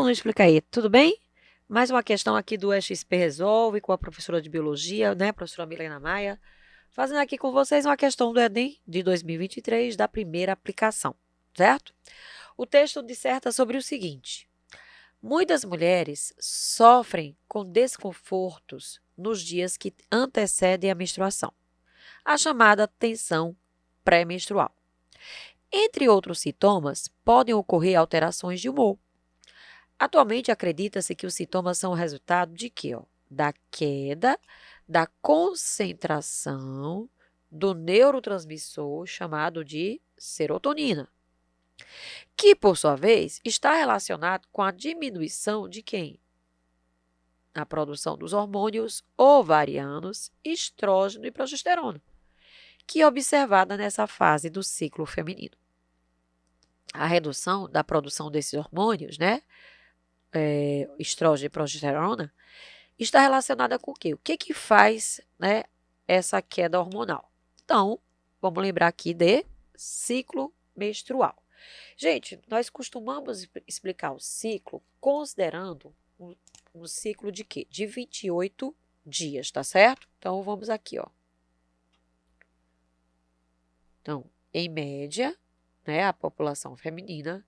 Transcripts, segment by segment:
aluno, explica aí, tudo bem? Mais uma questão aqui do EXP Resolve com a professora de Biologia, né, professora Milena Maia, fazendo aqui com vocês uma questão do Enem de 2023 da primeira aplicação, certo? O texto disserta sobre o seguinte: muitas mulheres sofrem com desconfortos nos dias que antecedem a menstruação, a chamada tensão pré-menstrual. Entre outros sintomas, podem ocorrer alterações de humor. Atualmente, acredita-se que os sintomas são o resultado de quê? Da queda da concentração do neurotransmissor chamado de serotonina, que, por sua vez, está relacionado com a diminuição de quem? A produção dos hormônios ovarianos, estrógeno e progesterona, que é observada nessa fase do ciclo feminino. A redução da produção desses hormônios, né, estrógeno e progesterona, está relacionada com o quê? O que faz, né, essa queda hormonal? Então, vamos lembrar aqui de ciclo menstrual. Gente, nós costumamos explicar o ciclo considerando um ciclo de quê? De 28 dias, tá certo? Então, vamos aqui, ó. Então, em média, né, a população feminina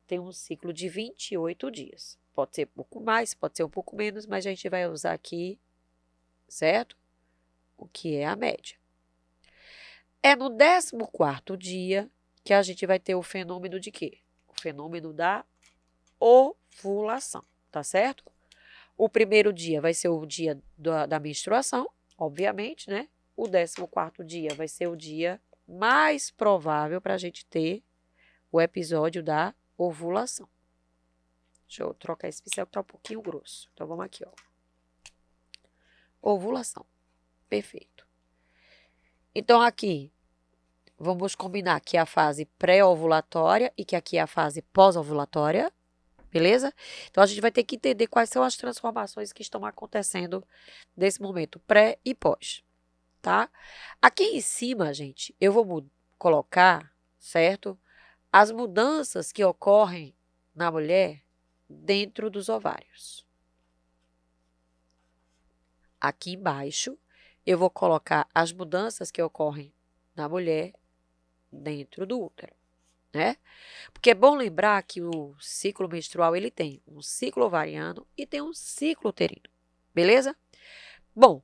tem um ciclo de 28 dias. Pode ser um pouco mais, pode ser um pouco menos, mas a gente vai usar aqui, certo? O que é a média. É no 14º dia que a gente vai ter o fenômeno de quê? O fenômeno da ovulação, tá certo? O primeiro dia vai ser o dia da menstruação, obviamente, né? O 14º dia vai ser o dia mais provável para a gente ter o episódio da ovulação. Deixa eu trocar esse pincel que tá um pouquinho grosso. Então, vamos aqui, ó. Ovulação. Perfeito. Então, aqui, vamos combinar que é a fase pré-ovulatória e que aqui é a fase pós-ovulatória. Beleza? Então, a gente vai ter que entender quais são as transformações que estão acontecendo nesse momento, pré e pós, tá? Aqui em cima, gente, eu vou colocar, certo? As mudanças que ocorrem na mulher dentro dos ovários. Aqui embaixo, eu vou colocar as mudanças que ocorrem na mulher dentro do útero, né? Porque é bom lembrar que o ciclo menstrual, ele tem um ciclo ovariano e tem um ciclo uterino, beleza? Bom,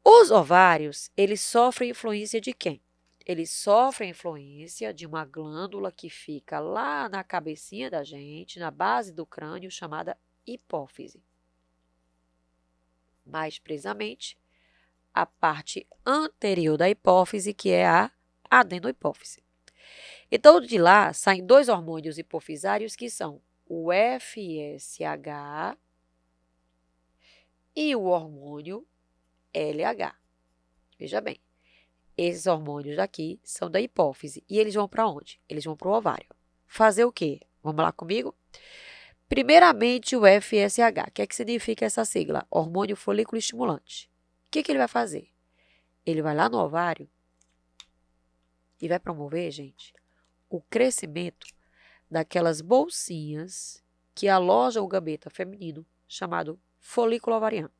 os ovários, eles sofrem influência de quem? Eles sofrem influência de uma glândula que fica lá na cabecinha da gente, na base do crânio, chamada hipófise. Mais precisamente, a parte anterior da hipófise, que é a adenohipófise. Então, de lá saem dois hormônios hipofisários que são o FSH e o hormônio LH. Veja bem, esses hormônios daqui são da hipófise e eles vão para onde? Eles vão para o ovário. Fazer o quê? Vamos lá comigo? Primeiramente, o FSH. O que é que significa essa sigla? Hormônio folículo estimulante. O que ele vai fazer? Ele vai lá no ovário e vai promover, gente, o crescimento daquelas bolsinhas que alojam o gameta feminino, chamado folículo ovariano.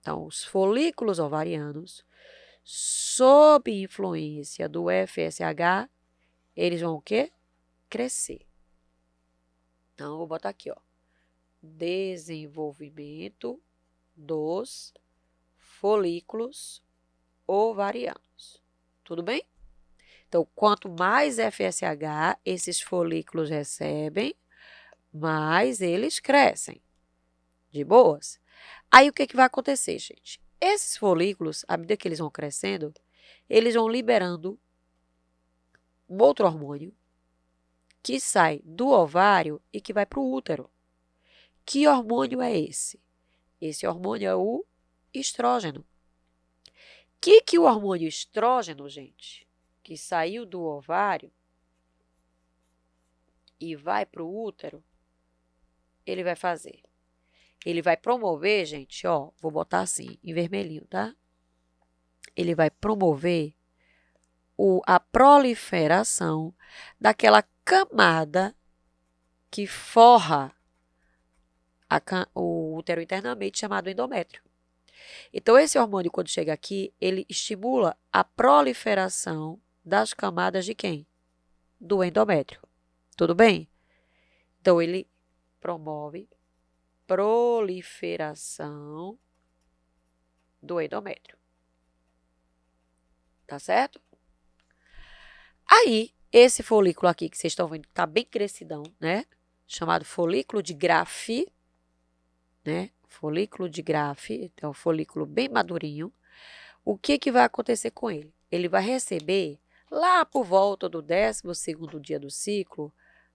Então, os folículos ovarianos, sob influência do FSH, eles vão o quê? Crescer. Então, eu vou botar aqui, ó. Desenvolvimento dos folículos ovarianos. Tudo bem? Então, quanto mais FSH esses folículos recebem, mais eles crescem. De boas? Aí, o que vai acontecer, gente? Esses folículos, à medida que eles vão crescendo, eles vão liberando um outro hormônio que sai do ovário e que vai para o útero. Que hormônio é esse? Esse hormônio é o estrógeno. Que o hormônio estrógeno, gente, que saiu do ovário e vai para o útero, ele vai fazer? Ele vai promover, gente, ó, vou botar assim, em vermelhinho, tá? Ele vai promover a proliferação daquela camada que forra o útero internamente, chamado endométrio. Então, esse hormônio, quando chega aqui, ele estimula a proliferação das camadas de quem? Do endométrio. Tudo bem? Então, ele promove proliferação do endométrio. Tá certo? Aí, esse folículo aqui que vocês estão vendo tá bem crescidão, né? Chamado folículo de Graafi, né? Folículo de Graafi, é um folículo bem madurinho. O que que vai acontecer com ele? Ele vai receber, lá por volta do 12º dia do ciclo,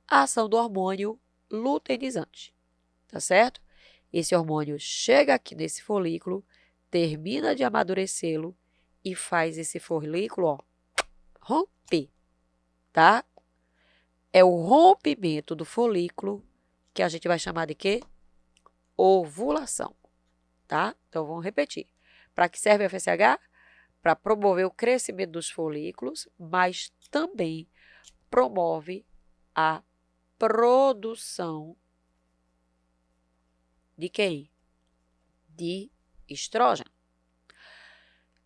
a ação do hormônio luteinizante, tá certo? Esse hormônio chega aqui nesse folículo, termina de amadurecê-lo e faz esse folículo, ó, romper, tá? É o rompimento do folículo que a gente vai chamar de quê? Ovulação, tá? Então, vamos repetir. Para que serve a FSH? Para promover o crescimento dos folículos, mas também promove a produção de quem? De estrógeno.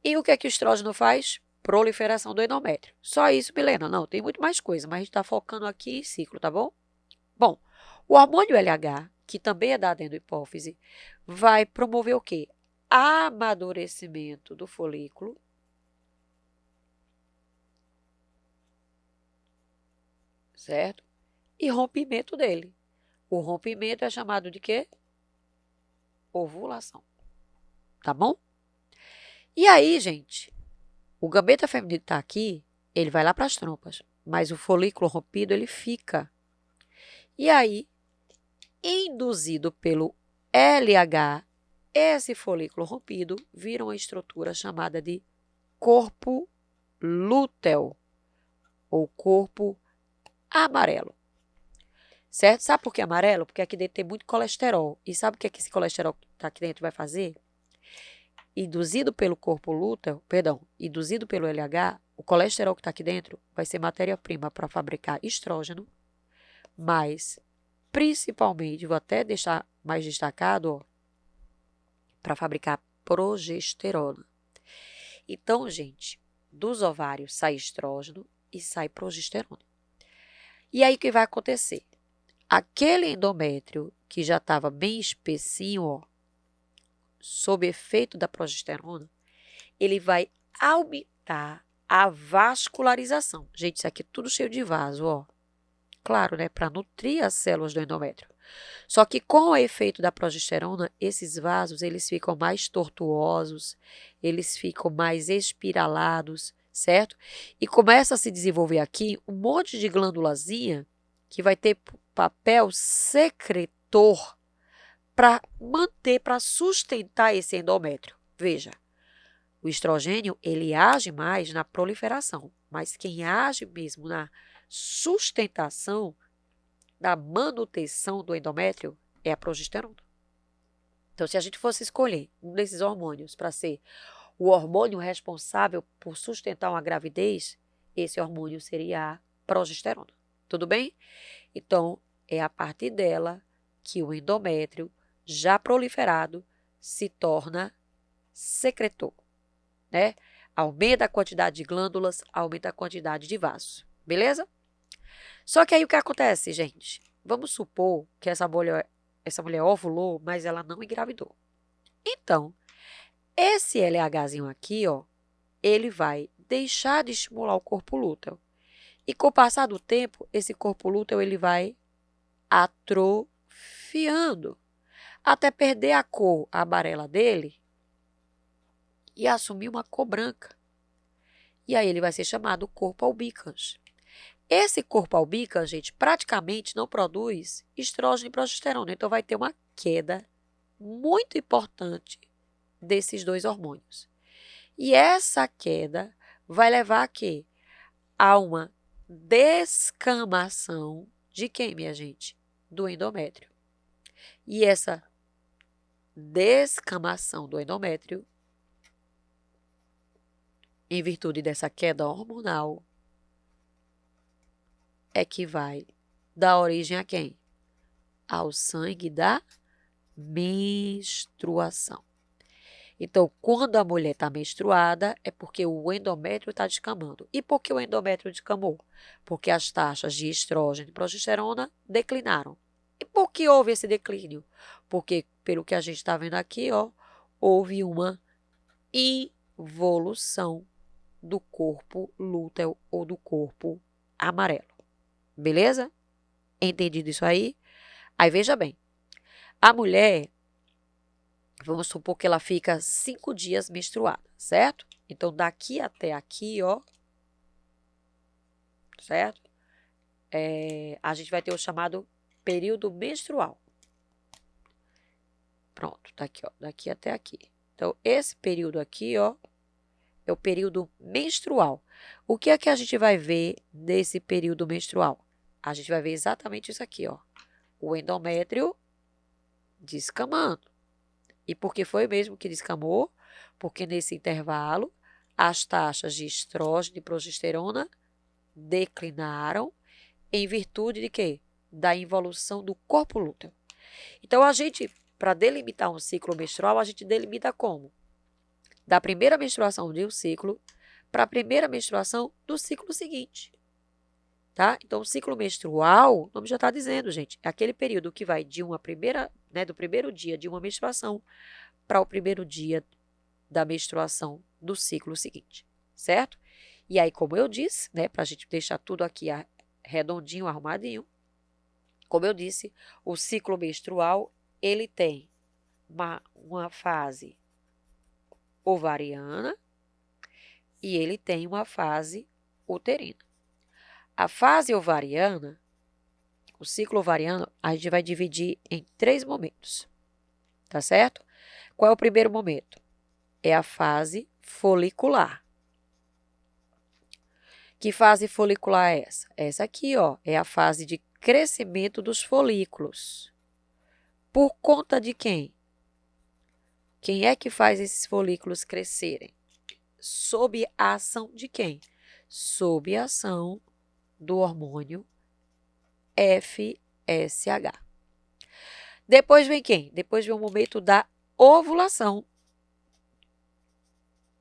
E o que é que o estrógeno faz? Proliferação do endométrio. Só isso, Milena? Não, tem muito mais coisa, mas a gente está focando aqui em ciclo, tá bom? Bom, o hormônio LH, que também é da adenohipófise, vai promover o quê? Amadurecimento do folículo, certo? E rompimento dele. O rompimento é chamado de quê? Ovulação. Tá bom? E aí, gente, o gambeta feminino tá aqui, ele vai lá para as trompas, mas o folículo rompido, ele fica. E aí, induzido pelo LH, esse folículo rompido vira uma estrutura chamada de corpo lúteo ou corpo amarelo. Certo? Sabe por que amarelo? Porque aqui dentro tem muito colesterol. E sabe o que esse colesterol que está aqui dentro vai fazer? Induzido pelo corpo lúteo, induzido pelo LH, o colesterol que está aqui dentro vai ser matéria-prima para fabricar estrógeno, mas principalmente, vou até deixar mais destacado, para fabricar progesterona. Então, gente, dos ovários sai estrógeno e sai progesterona. E aí o que vai acontecer? Aquele endométrio que já estava bem espessinho, ó, sob efeito da progesterona, ele vai aumentar a vascularização. Gente, isso aqui é tudo cheio de vaso, ó. Claro, né, para nutrir as células do endométrio. Só que com o efeito da progesterona, esses vasos, eles ficam mais tortuosos, eles ficam mais espiralados, certo? E começa a se desenvolver aqui um monte de glândulazinha que vai ter papel secretor para manter, para sustentar esse endométrio. Veja, o estrogênio, ele age mais na proliferação, mas quem age mesmo na sustentação, da manutenção do endométrio, é a progesterona. Então, se a gente fosse escolher um desses hormônios para ser o hormônio responsável por sustentar uma gravidez, esse hormônio seria a progesterona. Tudo bem? Então, é a partir dela que o endométrio, já proliferado, se torna secretor, né? Aumenta a quantidade de glândulas, aumenta a quantidade de vasos. Beleza? Só que aí o que acontece, gente? Vamos supor que essa mulher ovulou, mas ela não engravidou. Então, esse LHzinho aqui, ó, ele vai deixar de estimular o corpo lúteo. E com o passar do tempo, esse corpo lúteo ele vai atrofiando, até perder a cor amarela dele e assumir uma cor branca. E aí ele vai ser chamado corpo albicans. Esse corpo albicans, gente, praticamente não produz estrógeno e progesterona. Então, vai ter uma queda muito importante desses dois hormônios. E essa queda vai levar a quê? A uma descamação de quem, minha gente? Do endométrio. E essa descamação do endométrio, em virtude dessa queda hormonal, é que vai dar origem a quem? Ao sangue da menstruação. Então, quando a mulher está menstruada, é porque o endométrio está descamando. E por que o endométrio descamou? Porque as taxas de estrógeno e progesterona declinaram. E por que houve esse declínio? Porque, pelo que a gente está vendo aqui, ó, houve uma involução do corpo lúteo ou do corpo amarelo. Beleza? Entendido isso aí? Aí veja bem, a mulher, vamos supor que ela fica 5 dias menstruada, certo? Então, daqui até aqui, ó, certo? A gente vai ter o chamado período menstrual. Pronto, tá aqui, ó, daqui até aqui. Então, esse período aqui, ó, é o período menstrual. O que é que a gente vai ver nesse período menstrual? A gente vai ver exatamente isso aqui, ó. O endométrio descamando. E por que foi mesmo que descamou? Porque nesse intervalo, as taxas de estrógeno e progesterona declinaram em virtude de quê? Da involução do corpo lúteo. Então, a gente, para delimitar um ciclo menstrual, a gente delimita como? Da primeira menstruação de um ciclo para a primeira menstruação do ciclo seguinte. Tá? Então, o ciclo menstrual, o nome já está dizendo, gente, é aquele período que vai de uma primeira, né, do primeiro dia de uma menstruação para o primeiro dia da menstruação do ciclo seguinte, certo? E aí, como eu disse, né, para a gente deixar tudo aqui redondinho, arrumadinho, como eu disse, o ciclo menstrual, ele tem uma fase ovariana e ele tem uma fase uterina. A fase ovariana, o ciclo ovariano, a gente vai dividir em 3 momentos, tá certo? Qual é o primeiro momento? É a fase folicular. Que fase folicular é essa? Essa aqui, ó, é a fase de crescimento dos folículos. Por conta de quem? Quem é que faz esses folículos crescerem? Sob a ação de quem? Sob a ação do hormônio FSH. Depois vem quem? Depois vem o momento da ovulação,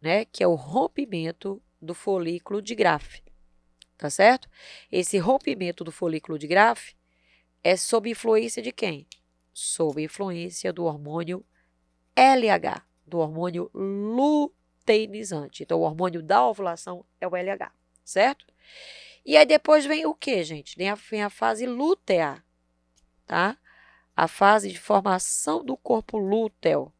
né? Que é o rompimento do folículo de Graafi, tá certo? Esse rompimento do folículo de Graafi é sob influência de quem? Sob influência do hormônio LH, do hormônio luteinizante. Então, o hormônio da ovulação é o LH, certo? E aí depois vem o que, gente? Vem a fase lútea, tá? A fase de formação do corpo lúteo.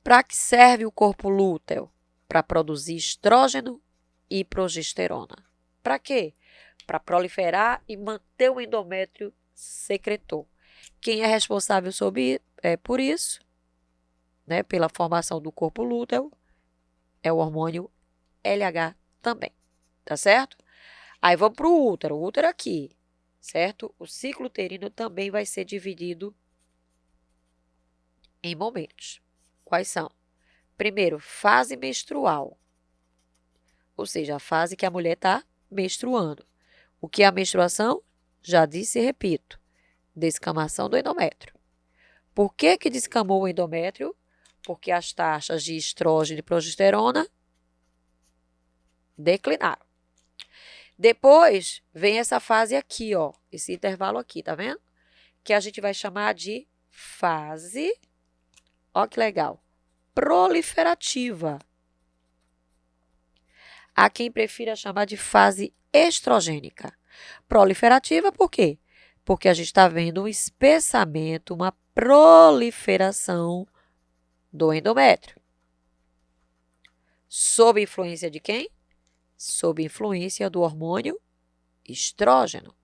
Para que serve o corpo lúteo? Para produzir estrógeno e progesterona. Para quê? Para proliferar e manter o endométrio secretor. Quem é responsável por isso, né, pela formação do corpo lúteo, é o hormônio LH também, tá certo? Aí vamos para o útero aqui, certo? O ciclo uterino também vai ser dividido em momentos. Quais são? Primeiro, fase menstrual, ou seja, a fase que a mulher está menstruando. O que é a menstruação? Já disse e repito, descamação do endométrio. Por que descamou o endométrio? Porque as taxas de estrógeno e progesterona declinaram. Depois vem essa fase aqui, ó, esse intervalo aqui, tá vendo? Que a gente vai chamar de fase, ó que legal, proliferativa. Há quem prefira chamar de fase estrogênica. Proliferativa por quê? Porque a gente está vendo um espessamento, uma proliferação do endométrio. Sob influência de quem? Sob influência do hormônio estrógeno.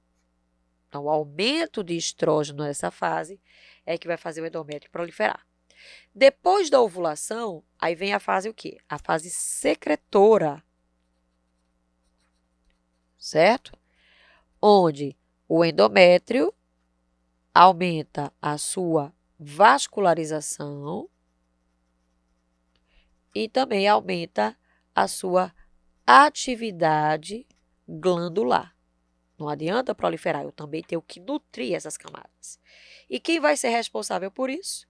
Então, o aumento de estrógeno nessa fase é que vai fazer o endométrio proliferar. Depois da ovulação, aí vem a fase o quê? A fase secretora. Certo? Onde o endométrio aumenta a sua vascularização e também aumenta a sua atividade glandular. Não adianta proliferar, eu também tenho que nutrir essas camadas. E quem vai ser responsável por isso?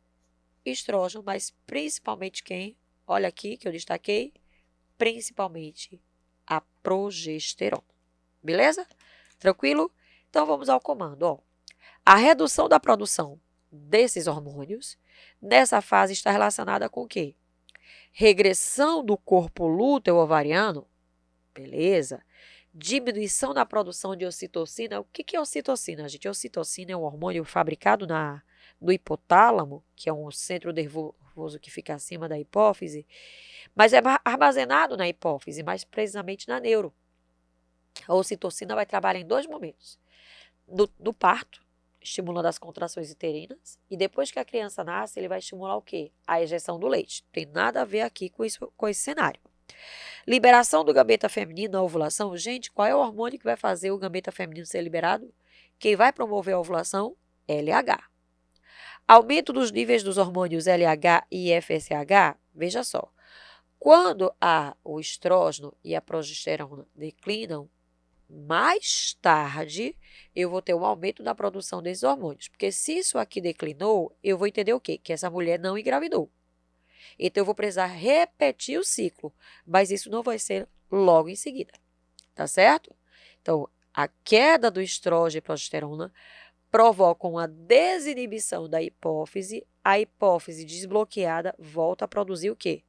Estrógeno, mas principalmente quem? Olha aqui que eu destaquei, principalmente a progesterona. Beleza? Tranquilo? Então vamos ao comando. Ó. A redução da produção desses hormônios nessa fase está relacionada com o quê? Regressão do corpo lúteo ovariano, beleza? Diminuição da produção de ocitocina. O que é ocitocina, gente? A ocitocina é um hormônio fabricado no hipotálamo, que é um centro nervoso que fica acima da hipófise, mas é armazenado na hipófise, mais precisamente na neuro. A ocitocina vai trabalhar em 2 momentos. Do parto, estimulando as contrações uterinas, e depois que a criança nasce, ele vai estimular o quê? A ejeção do leite. Não tem nada a ver aqui com esse cenário. Liberação do gameta feminino na ovulação. Gente, qual é o hormônio que vai fazer o gameta feminino ser liberado? Quem vai promover a ovulação? LH. Aumento dos níveis dos hormônios LH e FSH. Veja só. Quando o estrógeno e a progesterona declinam, mais tarde eu vou ter um aumento na produção desses hormônios. Porque se isso aqui declinou, eu vou entender o quê? Que essa mulher não engravidou. Então eu vou precisar repetir o ciclo, mas isso não vai ser logo em seguida, tá certo? Então, a queda do estrógeno e progesterona provoca uma desinibição da hipófise, a hipófise desbloqueada volta a produzir o quê?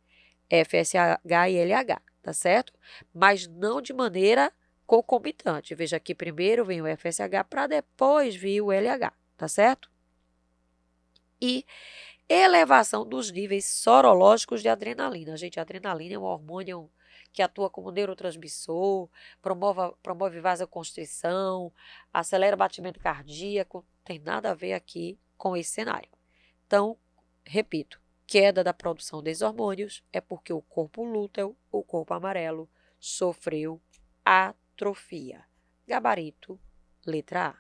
FSH e LH, tá certo? Mas não de maneira concomitante. Veja que primeiro vem o FSH para depois vir o LH, tá certo? E elevação dos níveis sorológicos de adrenalina. Gente, a adrenalina é um hormônio que atua como neurotransmissor, promove vasoconstrição, acelera o batimento cardíaco. Não tem nada a ver aqui com esse cenário. Então, repito, queda da produção desses hormônios é porque o corpo lúteo, o corpo amarelo, sofreu atrofia. Gabarito, letra A.